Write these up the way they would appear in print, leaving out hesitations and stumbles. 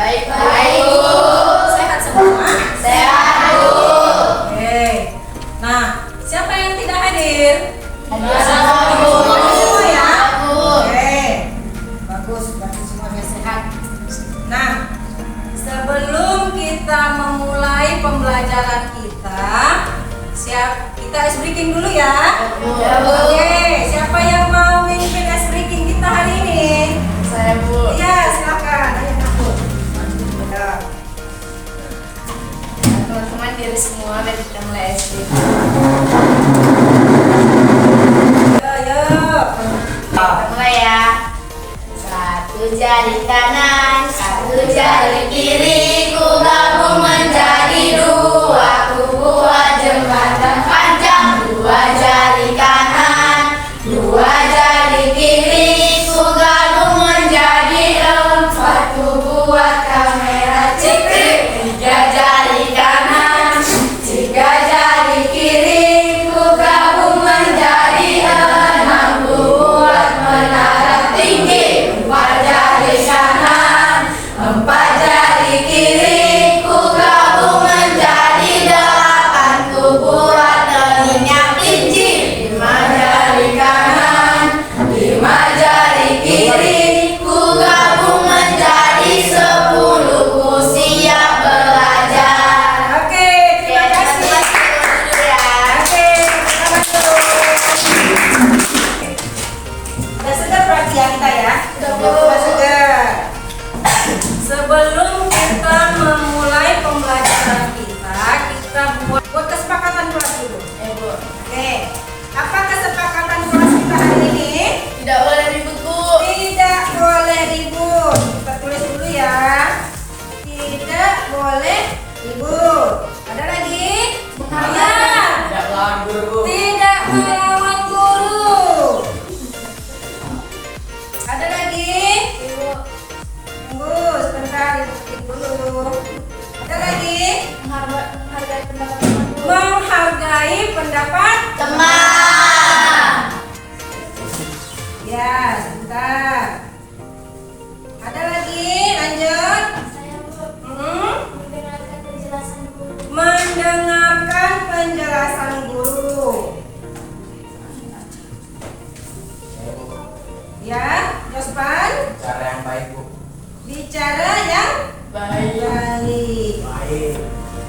Baik, Bu. Sehat semua? Sehat, Bu. Oke. Nah, siapa yang tidak hadir? Ada, Bu. Semua ya? Bu. Oke. Bagus, berarti semuanya sehat. Nah, sebelum kita memulai pembelajaran kita, kita ice breaking dulu ya. Ya, Bu. Oke, siapa yang mau memimpin ice breaking kita hari ini? Saya, Bu. Iya, silakan. Ayo, Nakut. Ya. Teman-teman diri semua, mari kita mulai SD. Ayo. Kita mulai ya. Satu jari kanan, satu jari kiri, ku gabung menjadi dua, ku buat jembatan panjang. Dua jari kanan, dua jari kiri, ku gabung menjadi empat, ku buat kamera ciprik. Tiga jari kanan, tiga jari kiri, ku gabung menjadi enam, ku buat menara tinggi. Empat jari kanan, empat jari kiri, ku gabung menjadi delapan, ku buat telinga kelinci. Lima jari kanan, lima jari kiri, ku gabung menjadi sepuluh, ku siap belajar. Oke, terima kasih. Oke, selamat dulu. Udah segar berarti ya kita ya? Udah segar. Sebelum kita memulai pembelajaran kita buat kesepakatan kelas dulu. Oke, apa kesepakatan kelas kita hari ini? Tidak boleh ribut, Bu. Tidak boleh ribut. Kita tulis dulu ya. Tidak boleh ribut. Ada lagi? Ya. Tidak melawan guru, Bu. Tidak melawan guru. Ada lagi? Tunggu sebentar, diketik dulu. Ada lagi? Menghargai pendapat teman, Bu. Menghargai pendapat. Teman. Ya, sebentar. Ada lagi? Lanjut. Mendengarkan penjelasan guru. Mendengarkan penjelasan guru. Ya, Jospan. Cara yang baik, Bu. Bicara yang Baik. baik. Baik.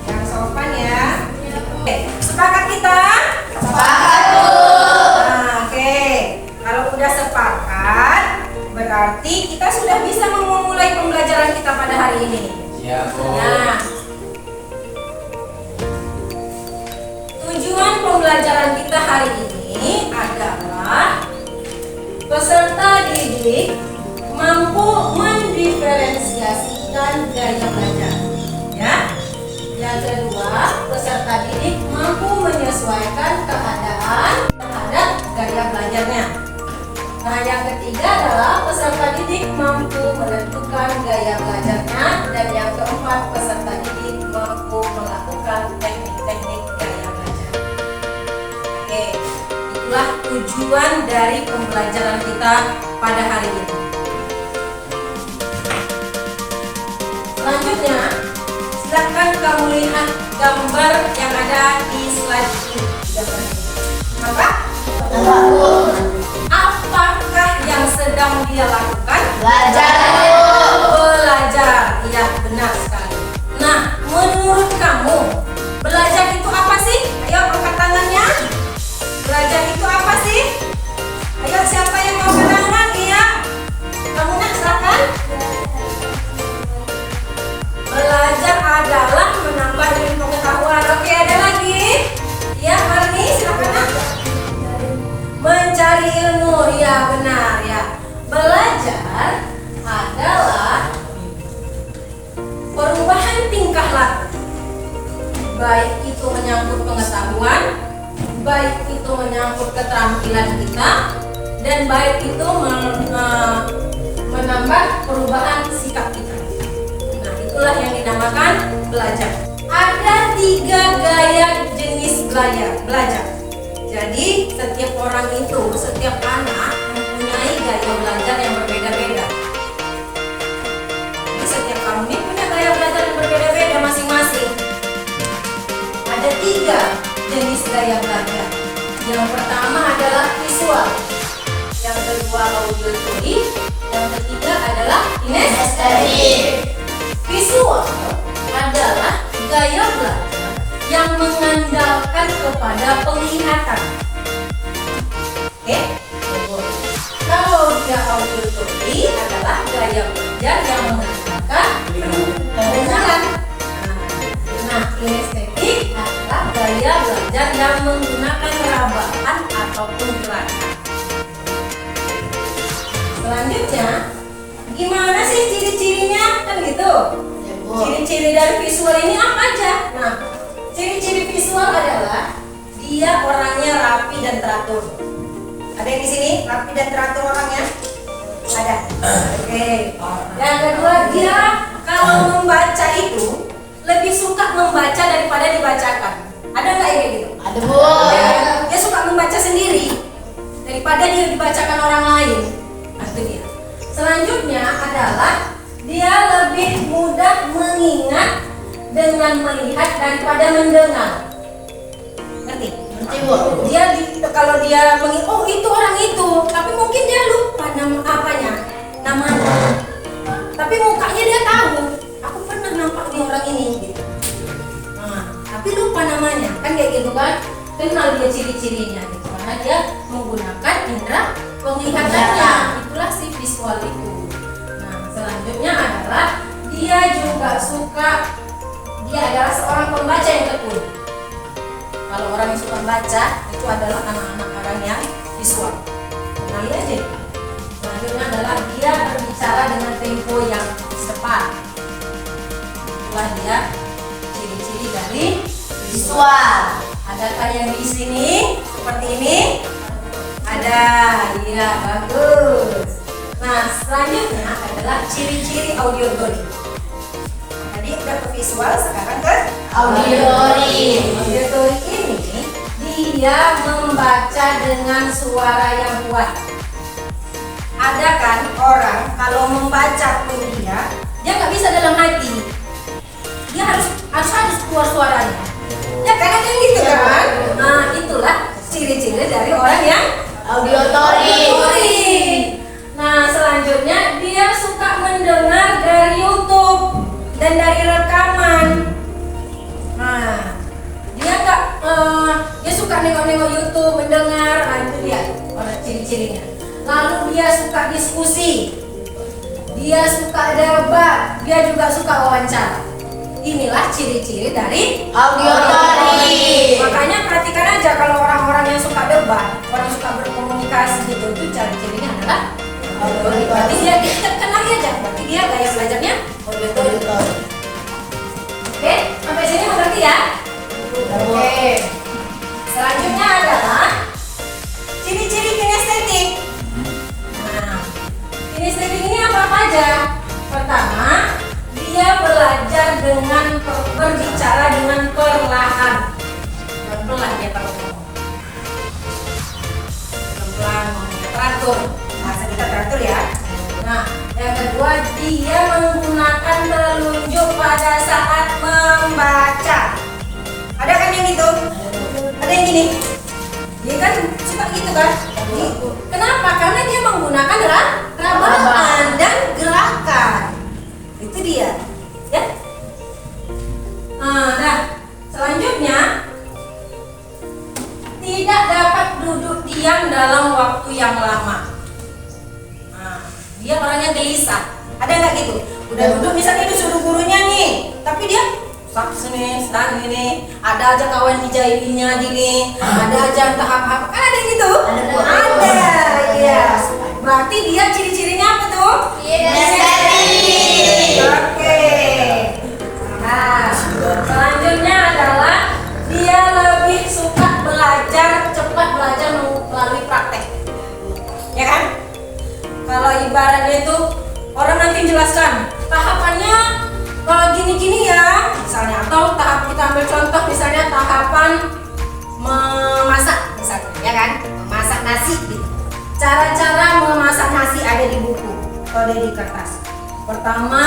Yang sopan ya. Iya, Bu. Oke, sepakat kita? Sepakat, Bu. Nah, oke. Kalau udah sepakat, berarti kita sudah bisa memulai pembelajaran kita pada hari ini. Siap, Bu. Nah, tujuan pembelajaran kita hari ini adalah peserta didik mampu mendiferensiasikan gaya belajar. Ya. Yang kedua, peserta didik mampu menyesuaikan keadaan terhadap gaya belajarnya. Nah, yang ketiga adalah peserta didik mampu menentukan gaya belajarnya, dan yang keempat, peserta didik mampu melakukan teknik-teknik gaya belajar. Oke, itulah tujuan dari pembelajaran kita pada hari ini. Selanjutnya, silakan kamu lihat gambar yang ada di slide ini. Gambar ini. Apa? Apakah yang sedang dia lakukan? Belajar, Bu. Belajar. Iya, benar sekali. Nah, menurut kamu, belajar itu apa sih? Ayo angkat tangannya. Belajar itu apa sih? Ayo, siapa yang mau angkat tangan? Iya. Kamu nak, silakan. Belajar adalah menambah ilmu pengetahuan. Oke, ada lagi? Ya, Marni, silakan nak. Mencari ilmu, ya benar ya. Belajar adalah perubahan tingkah laku. Baik itu menyangkut pengetahuan, baik itu menyangkut keterampilan kita, dan baik itu menambah perubahan sikap kita. Nah, itulah yang dinamakan belajar. Ada 3 gaya jenis belajar. Jadi setiap orang itu, setiap anak mempunyai gaya belajar yang berbeda-beda. Jadi setiap kamu ini 3 jenis gaya belajar. Yang pertama adalah visual, yang kedua auditory, yang ketiga adalah kinestetik. Visual adalah gaya belajar yang mengandalkan kepada penglihatan. Oke? Kalau dia auditory adalah gaya belajar yang mengandalkan pendengaran. Nah, kinestetik adalah gaya belajar yang menggunakan rabaan ataupun gerakan. Selanjutnya, gimana sih ciri-cirinya? Kan gitu. Ciri-ciri dari visual ini apa aja? Nah, ciri-ciri visual adalah dia orangnya rapi dan teratur. Ada yang di sini rapi dan teratur orangnya? Ada. Oke. Yang kedua, dia kalau membaca itu lebih suka membaca daripada dibacakan. Ada nggak yang kayak gitu? Ada, Bu. Dia suka membaca sendiri daripada dia dibacakan orang lain. Nah, itu dia. Selanjutnya adalah dia lebih mudah mengingat dengan melihat daripada mendengar. Ngerti? Ngerti, Bu. Kalau dia mengingat, oh itu orang itu, tapi mungkin dia lupa namanya. Tapi mukanya dia tahu. Aku pernah nampak di orang ini gitu. Nah, tapi lupa namanya. Kan kayak gitu kan? Kenal dia ciri-cirinya gitu. Karena dia menggunakan indera penglihatannya. Itulah si visual itu. Nah, selanjutnya adalah dia adalah seorang pembaca yang tekun. Kalau orang yang suka baca itu adalah anak-anak orang yang visual. Kenali aja. Selanjutnya adalah dia berbicara dengan tempo yang cepat. Itulah dia ciri-ciri dari Visual. Adakah yang di sini seperti ini? Ada, iya bagus. Nah, selanjutnya adalah ciri-ciri auditory. Tadi udah ke visual, sekarang ke Auditory. Auditory ini dia membaca dengan suara yang kuat. Ada kan orang kalau membaca pun dia nggak bisa dalam hati. Dia harus keluar suaranya. Ya karena kayak gitu kan. Nah, itulah ciri-ciri dari orang yang Auditory. Nah, selanjutnya dia suka mendengar dari YouTube dan dari rekaman. Nah, dia suka nengok-nengok YouTube, mendengar. Nah, itu dia orang ciri-cirinya. Lalu dia suka diskusi, dia suka debat, dia juga suka wawancara. Inilah ciri-ciri dari Auditory. Makanya perhatikan aja kalau orang-orang yang suka debat, orang suka berkomunikasi gitu, itu ciri-cirinya adalah auditory. Berarti dia kenali aja, berarti dia gaya belajarnya auditory. Oke, sampai sini mengerti ya? Oke. Selanjutnya adalah ciri-ciri kinestetik. Nah, kinestetik ini apa aja? Pertama, dia belajar dengan berbicara dengan perlahan. Pelan-pelan dia kalau ngomong. Pelan-pelan ngomongnya teratur. Bahasa kita teratur ya. Nah, yang kedua dia menggunakan telunjuk pada saat membaca. Ada kan yang gitu? Ada yang gini? Dia kan suka gitu kan? Kenapa? Karena dia menggunakan rabaan dan gerakan. Itu dia, ya. Nah, selanjutnya tidak dapat duduk diam dalam waktu yang lama. Nah, dia orangnya gelisah. Ada nggak gitu? Udah duduk misalnya disuruh gurunya nih, tapi dia sak sini, stand gini. Ada aja kawan dijahilinya gini. Ada aja tahap-tahap. Kan ada gitu? Ada, iya. Berarti dia ciri-cirinya apa tuh? Kinestetik. Oke. Nah, selanjutnya adalah dia lebih suka belajar, cepat belajar melalui praktek. Ya kan? Kalau ibaratnya itu orang nanti jelaskan tahapannya gini-gini ya, misalnya, atau tahap kita ambil contoh misalnya tahapan memasak misalnya, ya kan? Memasak nasi gitu. Cara-cara memasak nasi ada di buku atau ada di kertas. Pertama,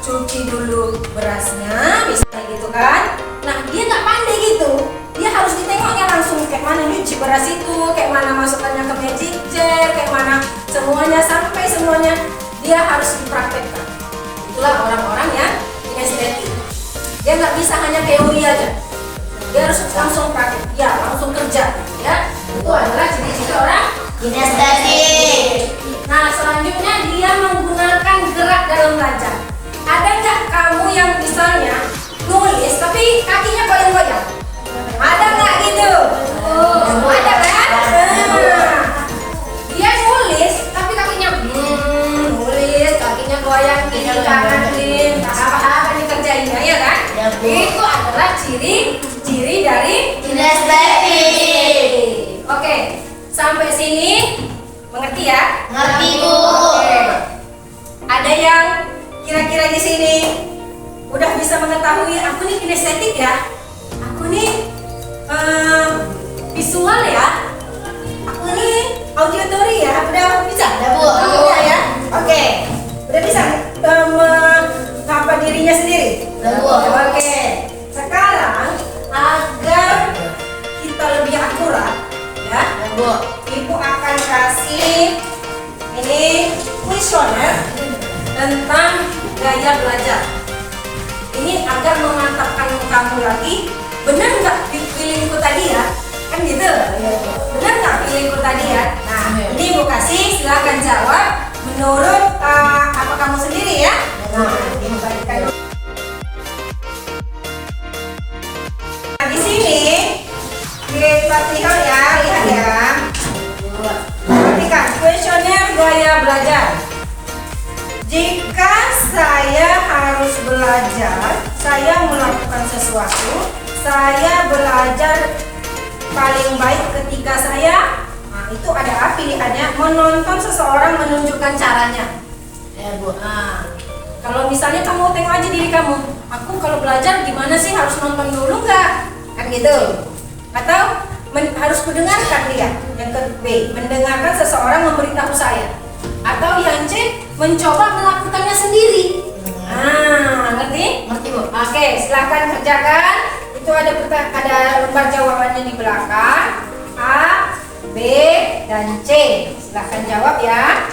cuci dulu berasnya, misalnya gitu kan. Nah, dia nggak pandai gitu. bisa hanya teori aja. Dia harus langsung praktek, ya langsung kerja, ya. Itu adalah ciri-ciri orang kinestetik. Nah, selanjutnya dia menggunakan gerak dalam belajar. Ada nggak kamu yang misalnya nulis tapi kakinya goyang-goyang? Ada nggak gitu? Ada kan? Nah, dia nulis tapi kakinya nulis, kakinya goyang kiri kanan kiri, apa-apa dikerjainnya ya kan? Ya, Bu. Itu adalah ciri-ciri dari Kinestetik. Oke, sampai sini mengerti ya? Ngerti, Bu. Oke. Ada yang kira-kira di sini udah bisa mengetahui aku nih kinestetik ya? Aku nih visual ya? Aku nih auditory ya? Udah bisa? Udah, Bu. Udah ya? Oke. Udah bisa ngapa dirinya sendiri? Udah, Bu. Oke. Sekarang agar kita lebih akurat ya, Udah, Bu. Ibu akan kasih ini kuesioner tentang gaya belajar. Ini agar memantapkan kamu lagi. Benar nggak feelingku tadi ya? Kan gitu. Benar nggak feelingku tadi ya? Nah, ini Ibu kasih, silakan jawab menurut apa kamu sendiri ya. Nah, Ibu berikan. Nah, di sini kita lihat ya. Perhatikan kuesioner gaya belajar. Jika saya harus belajar, saya melakukan sesuatu, saya belajar paling baik ketika saya, nah itu ada pilihannya, menonton seseorang menunjukkan caranya. Ya, Bu. Nah, kalau misalnya kamu tengok aja diri kamu, aku kalau belajar gimana sih, harus nonton dulu nggak? Kan gitu. Atau harus kudengarkan dia. Yang kedua B, mendengarkan seseorang memberitahu saya. Atau yang C, mencoba melakukannya sendiri. Nah, ngerti? Ngerti, Bu. Oke, silahkan kerjakan. Itu ada lembar jawabannya di belakang. A, B, dan C. Silahkan jawab ya.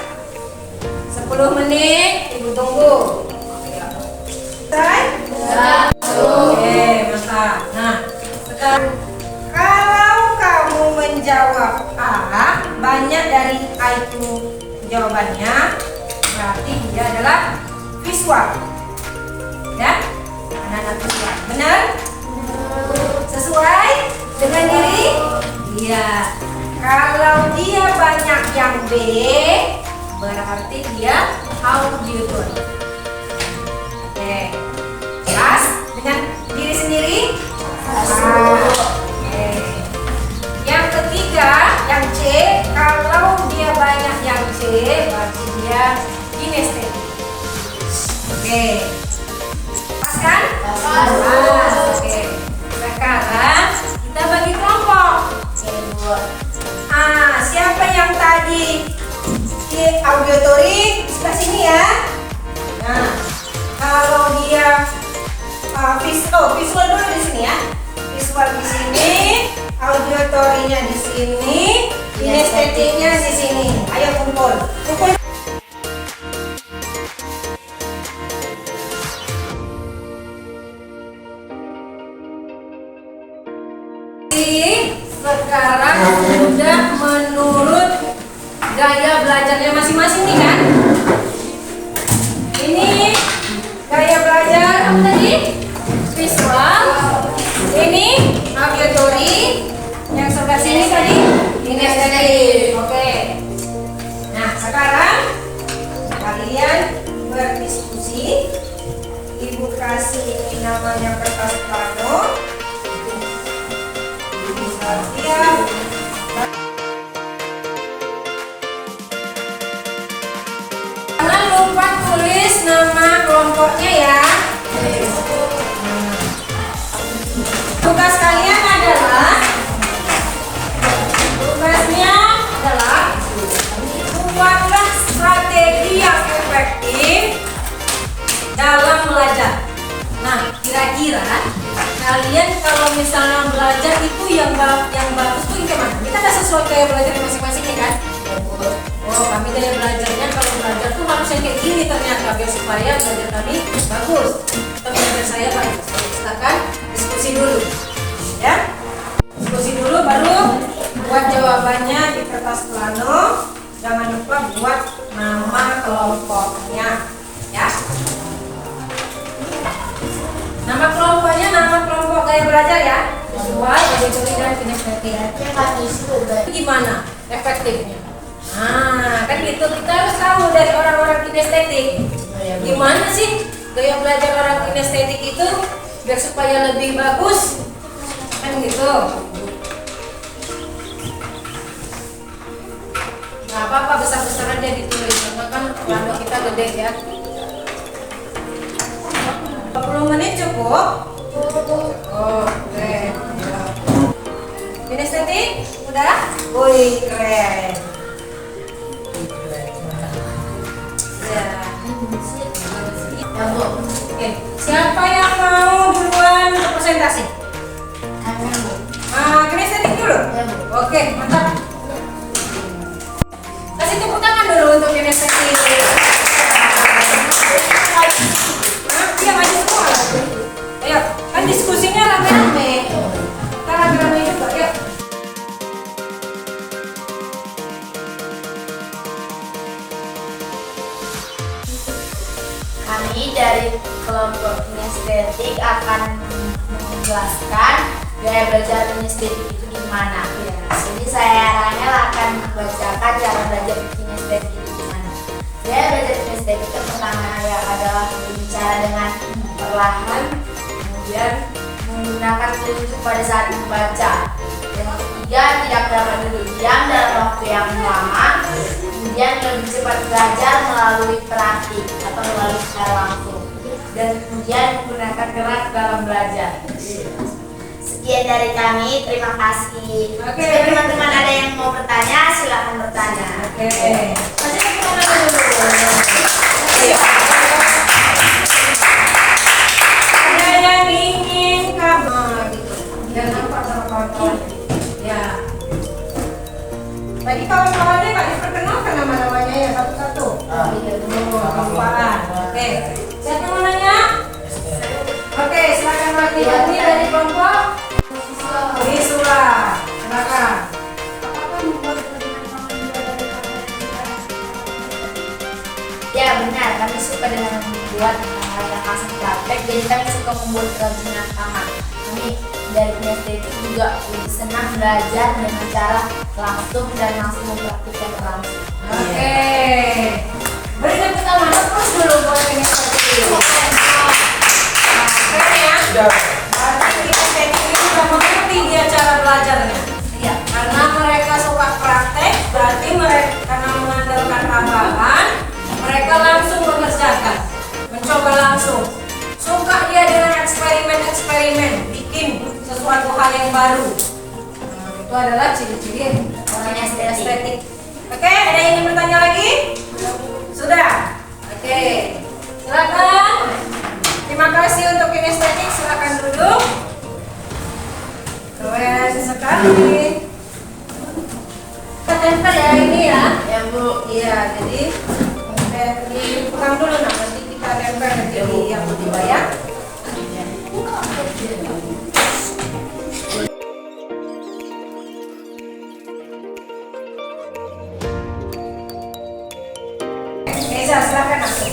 10 menit, Ibu tunggu. Selesai? Oke, mantap. Nah, sekarang kalau kamu menjawab A, banyak dari A itu jawabannya, berarti dia adalah visual. Ya? Anak-anak visual. Benar? Sesuai dengan diri? Iya. Kalau dia banyak yang B, berarti dia auditor. Oke. Jelas dengan diri sendiri? Oke. Yang ketiga, yang C, kalau dia banyak yang C, berarti dia kinestetik. Oke. Pas kan? Pas. Oke. Sekarang kita bagi kelompok. Oke, Bu. Siapa yang tadi di auditory sebelah sini ya? Nah, kalau dia visual dulu di sini ya. Visual di sini, auditorinya di sini, kinestetiknya di sini. Ayo kumpul. Kumpul. Sekarang sudah menurut gaya belajarnya masing-masing nih kan? Ini gaya belajar apa tadi? Visual. Ini auditory. Yang sebelah sini tadi kinestetik. Oke. Nah, sekarang kalian berdiskusi. Ibu kasih ini namanya kertas plano. Siap. Jangan lupa tulis nama kelompoknya ya. Tugas kalian adalah buatlah strategi yang efektif dalam belajar. Nah, kira-kira kalian kalau misalnya belajar itu yang bagus tuh yang mana? Kita ada sesuai gaya belajar masing-masing ya kan? Oh, kami gaya belajarnya kalau belajar tuh harus yang kayak gini ternyata biar supaya belajar kami bagus. Atau belajar saya baik. Silakan belajar ya, visual, auditory dan kinestetik. Yang kami suka. Gimana efektifnya? Nah, kan gitu, kita harus tahu dari orang-orang kinestetik. Gimana sih gaya belajar orang kinestetik itu biar supaya lebih bagus? Kan gitu. Nah, apa-apa besar-besaran aja ditulis, karena kan lambda kita gede ya. 20 menit cukup? Oke. Kinestetik? Udah? Wih, keren. Ya. Ya Bu. Oke, siapa yang mau duluan untuk presentasi? Kami Bu. Kinestetik dulu? Ya Bu. Oke, mantap. Kasih tepuk tangan dulu untuk kinestetik. Iya, maju semua. Ayo, kan diskusinya rame-rame. Kita rame-rame juga, yuk. Kami dari kelompok kinestetik akan menjelaskan gaya belajar kinestetik itu gimana. Jadi saya Rangel akan membacakan cara belajar kinestetik itu gimana. Gaya belajar kinestetik itu pertama ya adalah berbicara dengan perlahan, kemudian menggunakan telunjuk pada saat membaca. Yang ketiga, tidak dapat duduk diam dalam waktu yang lama. Kemudian lebih cepat belajar melalui praktik atau melalui secara langsung. Dan kemudian menggunakan gerak dalam belajar. Sekian dari kami, terima kasih. Oke. Jika teman-teman ada yang mau bertanya, silakan bertanya. Oke. Kasih tepuk tangan dulu. Ayo. Ada yang ingin kamu gitu. Biar nampak sama kawan-kawan. Ya. Tadi kawan-kawannya nggak diperkenalkan nama-namanya ya satu-satu. Kelupaan. Oke. Siapa yang mau nanya? Oke, silakan Mati dari kelompok Wisula. Silakan. Ya benar, kami suka dengan membuat hal yang langsung praktek. Jadi kami suka membuat kerajinan tangan. Kami dari kinestetik juga lebih senang belajar dengan cara langsung dan langsung mempraktikkan langsung. Oke. Beri tepuk tangan terus dulu buat kinestetik. Keren ya? Berarti kinestetik ini sudah mengerti dia cara belajarnya. Iya. Karena mereka suka praktek, berarti mereka karena mengandalkan hafalan, mereka langsung mengerjakan, mencoba langsung. Suka dia dengan eksperimen, bikin sesuatu hal yang baru. Nah, itu adalah ciri-ciri orang yang estetik. Oke, ada yang ingin bertanya lagi? Sudah? Oke, silakan. Terima kasih untuk kinestetik, silakan duduk. Keren sekali. Kita tempel ya ini ya. Ya Bu. Iya, jadi dipegang dulu nah, nanti kita tempel jadi yang kedua ya. Eza, silakan masuk.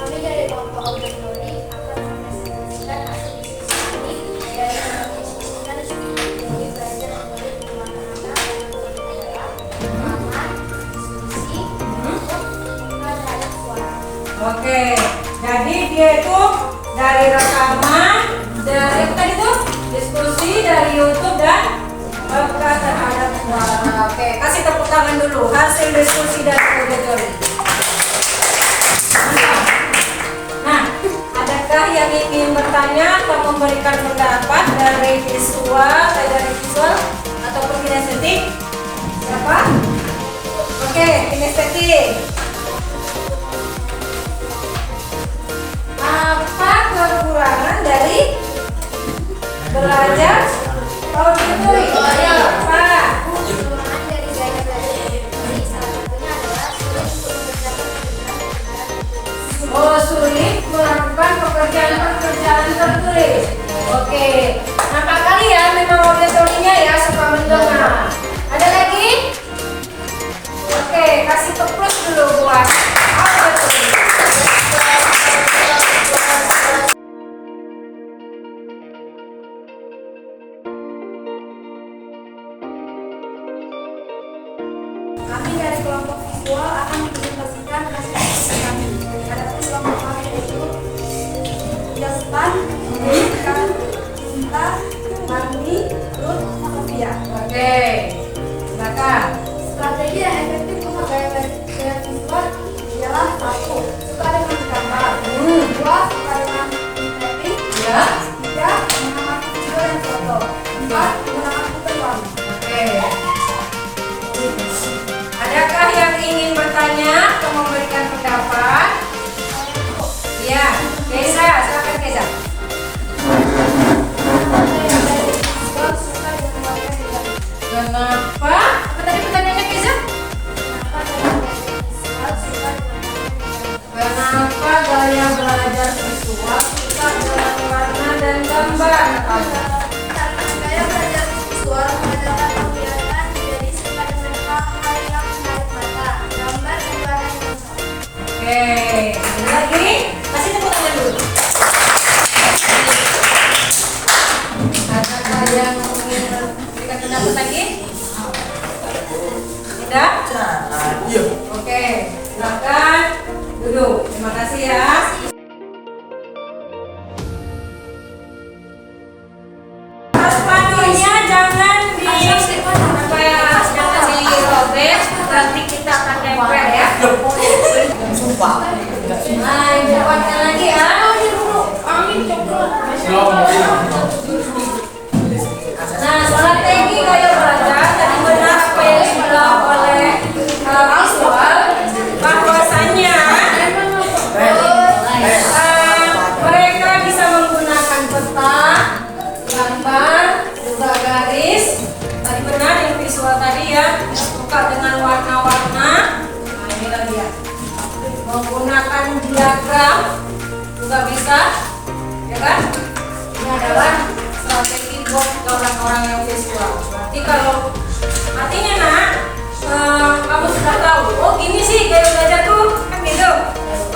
Kami dari kelompok auditory akan mempresentasikan hasil diskusi dari mendiskusikan studi belajar melalui kemana-mana adalah pengalaman, diskusi, terhadap suara. Oke, jadi dia itu dari rekaman, dari apa tadi tuh? Diskusi dari YouTube dan peka terhadap suara. Oke, kasih tepuk tangan dulu hasil diskusi dari auditory. Mantap. Nah, adakah yang ingin bertanya atau memberikan pendapat dari visual ataupun kinestetik? Siapa? Oke, kinestetik. Apa kekurangan dari belajar auditory? Apa? Kekurangan dari gaya belajar auditory salah satunya adalah sulit untuk mengerjakan pekerjaan Oh, sulit melakukan pekerjaan tertulis. Oke, nampak kali ya memang auditorinya ya suka mendengar. Ada lagi? Oke, kasih plus dulu buat auditori. Mengapa? Apa tadi pertanyaannya Keza? Kenapa gaya belajar visual suka dengan warna dan gambar? Gaya belajar visual mengajarkan pemilihan jadi suka dengan hal-hal yang menarik mata, gambar dan warna yang menarik. Oke, ini lagi. Kasih tepuk tangan dulu. Adakah yang ingin berikan pendapat lagi? Tidak? Iya. Oke, silakan duduk. Terima kasih ya. Sepatunya jangan jangan dirobek, nanti kita akan nempel ya. Sumpah. Nah, dikuatkan lagi ya. Nah, strategi gaya belajar tadi benar apa yang dibilang oleh visual, bahwasanya mereka bisa menggunakan peta, gambar, juga garis. Tadi benar yang visual tadi ya, suka dengan warna-warna. Nah, ini lagi ya. Menggunakan diagram juga bisa, ya kan? Ini adalah strategi buat orang-orang yang visual. Berarti kalau artinya nak, kamu sudah tahu, oh gini sih gaya belajar tuh, kan gitu.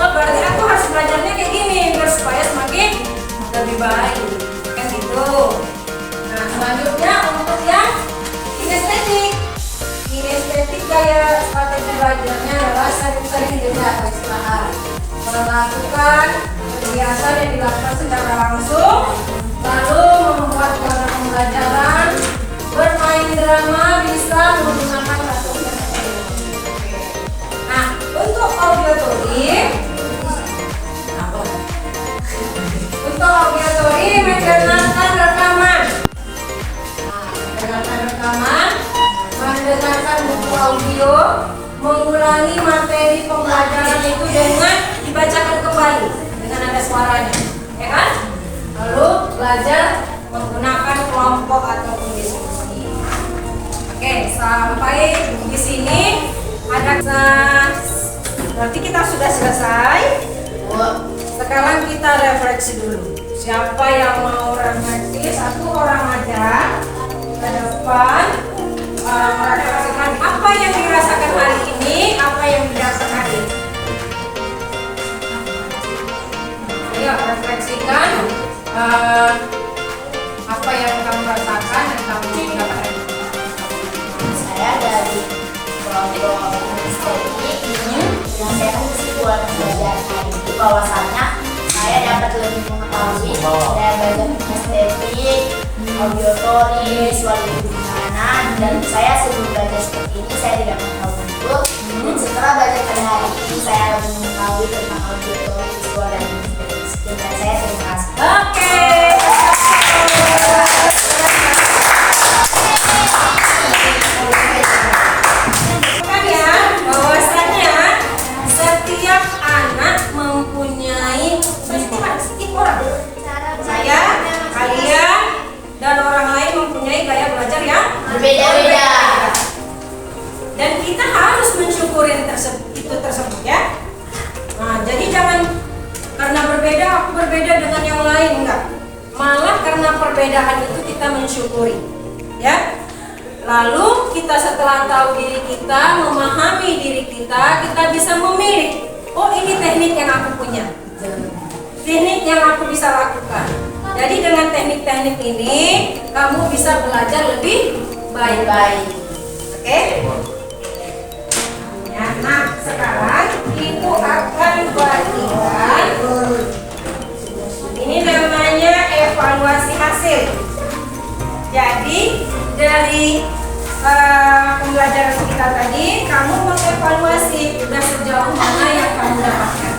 Oh berarti aku harus belajarnya kayak gini biar supaya semakin lebih baik, kan gitu. Nah selanjutnya untuk yang kinestetik. Kinestetik gaya strategi belajarnya adalah sering-sering dilihat istirahat, melakukan kegiatan yang dilakukan secara langsung, lalu membuat program pembelajaran, bermain drama, bisa menggunakan kartu elektronik. Nah, untuk audiotori mendengarkan rekaman. Nah, mendengarkan rekaman, mendengarkan buku audio, mengulangi materi pembelajaran itu dengan dibacakan kembali dengan ada suaranya, ya kan? Lalu belajar menggunakan kelompok ataupun diskusi. Oke, sampai di sini ada berarti kita sudah selesai. Sekarang kita refleksi dulu. Siapa yang mau refleksi? Satu orang aja ke depan. Merefleksikan apa yang dirasakan hari ini, apa yang dirasakan hari ini. Ayo refleksikan apa yang kamu rasakan dan kamu dapatkan. Saya dari kelompok estetik yang saya fungsi buat belajar hari ini bahwasannya saya dapat lebih mengetahui saya belajar estetik, audiotori, visual itu gimana, dan saya sebelum belajar seperti ini saya tidak mengetahui itu, dan setelah belajar pada hari ini saya lebih mengetahui tentang audiotori, visual dan estetik. Sekian saya, terima kasih. Oke. Kan ya, bahwasannya setiap anak mempunyai setiap orang. Saya, kalian, dan orang lain mempunyai gaya belajar yang Berbeda-beda. Dan kita harus mensyukuri itu tersebut ya. Nah, jadi jangan karena berbeda aku berbeda dengan yang lain, enggak. Malah karena perbedaan itu kita mensyukuri, ya. Lalu kita setelah tahu diri kita, memahami diri kita bisa memilih. Oh ini teknik yang aku punya, teknik yang aku bisa lakukan. Jadi dengan teknik-teknik ini kamu bisa belajar lebih baik-baik. Oke? Ya, nah sekarang itu akan bagikan. Ini namanya evaluasi hasil. Jadi dari pembelajaran kita tadi, kamu mengevaluasi sudah sejauh mana yang kamu dapatkan.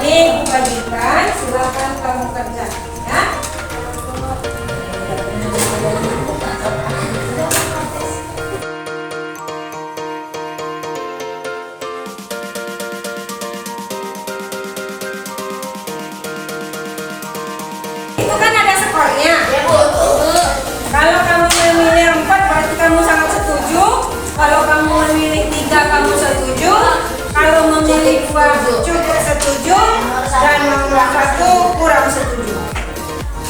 Ini bagikan, silakan kamu kerjakan ya. Itu kan ada skornya. Ya, Bu. Kalau kamu memilih 4 berarti kamu sangat Kalau kamu memilih 3 kamu setuju, kalau memilih 2 juga setuju, dan nomor 1 kurang setuju.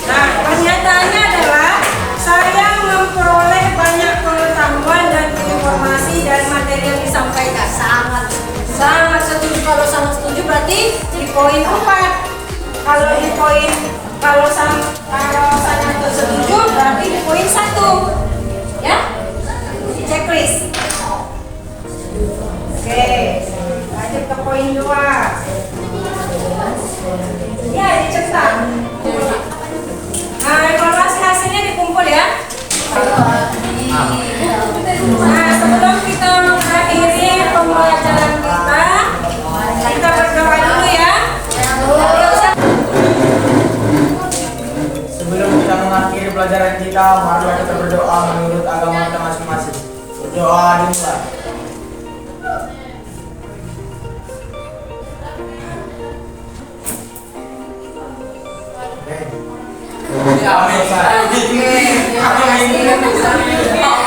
Nah, pernyataannya adalah saya memperoleh banyak pengetahuan dan informasi dari materi yang disampaikan. Sangat setuju. Kalau sangat setuju berarti di poin 4. Kalau sangat setuju berarti di poin 1. Ya? Di checklist. Oke, lanjut ke poin 2. Ya, dicetak. Nah, evaluasi hasilnya dikumpul ya. Nah, sebelum kita mengakhiri pembelajaran kita berdoa dulu ya. Sebelum kita mengakhiri pelajaran kita, marilah kita berdoa menurut agama kita masing-masing. Berdoa dimulai. Amin. Amin.